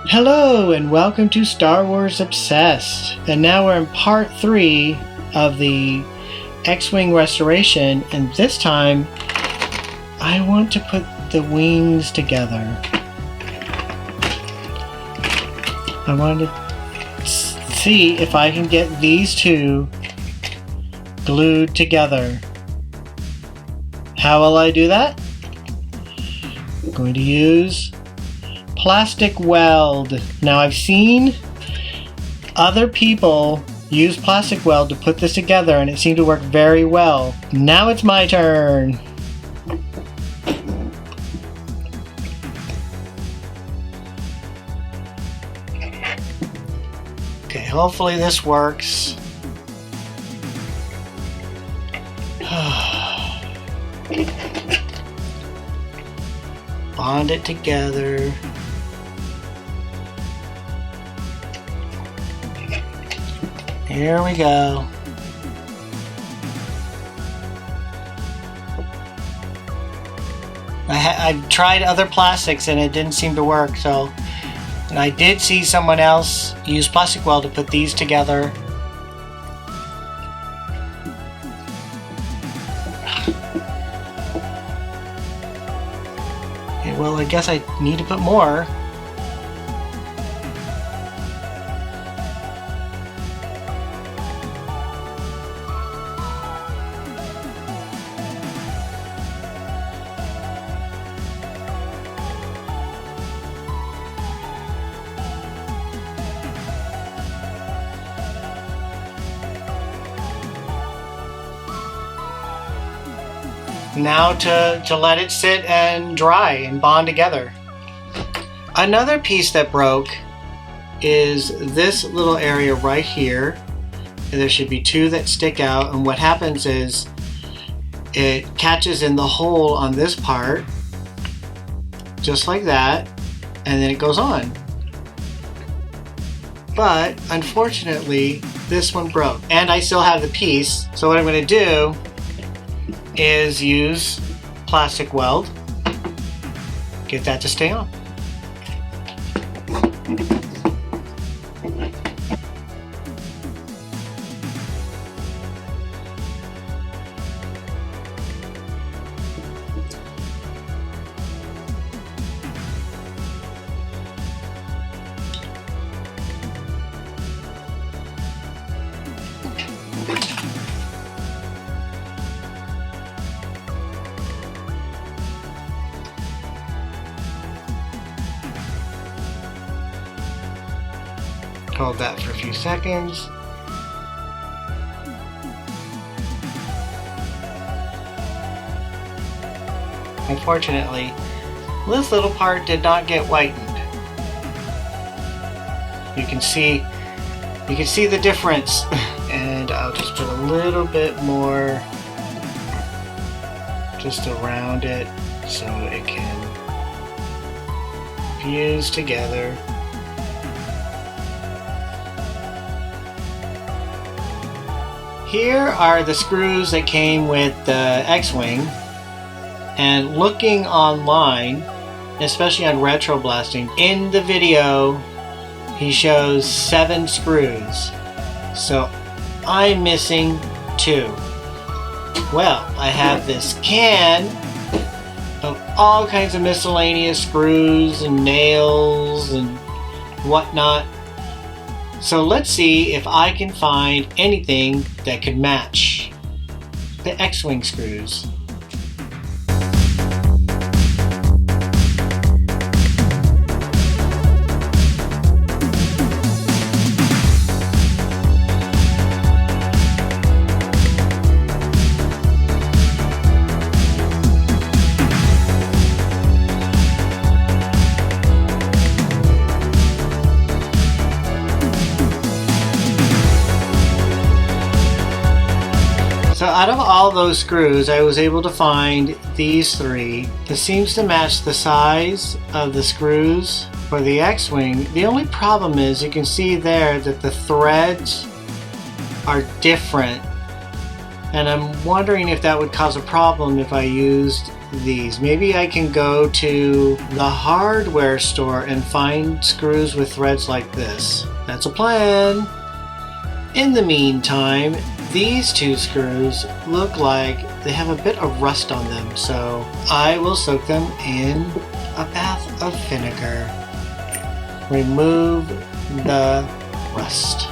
Hello and welcome to Star Wars Obsessed. And now we're in part 3 of the X-Wing restoration, and this time I want to put the wings together. I want to see if I can get these two glued together. How will I do that? I'm going to use plastic weld. Now I've seen other people use plastic weld to put this together and it seemed to work very well. Now it's my turn. Okay, hopefully this works. Bond it together. Here we go. I tried other plastics and it didn't seem to work, so. And I did see someone else use plastic weld to put these together. Okay, well, I guess I need to put more. Now to let it sit and dry and bond together. Another piece that broke is this little area right here. And there should be two that stick out, and what happens is it catches in the hole on this part, just like that, and then it goes on. But unfortunately, this one broke. And I still have the piece, so what I'm going to do is use plastic weld, get that to stay on. Hold that for a few seconds. Unfortunately, this little part did not get whitened. You can see the difference. And I'll just put a little bit more just around it so it can fuse together. Here are the screws that came with the X-Wing, and looking online, especially on Retro Blasting, in the video he shows 7 screws, so I'm missing 2. Well, I have this can of all kinds of miscellaneous screws and nails and whatnot. So let's see if I can find anything that could match the X-Wing screws. So out of all those screws, I was able to find these 3. This seems to match the size of the screws for the X-Wing. The only problem is you can see there that the threads are different And I'm wondering if that would cause a problem if I used these. Maybe I can go to the hardware store and find screws with threads like this. That's a plan. In the meantime, these two screws look like they have a bit of rust on them, so I will soak them in a bath of vinegar. Remove the rust.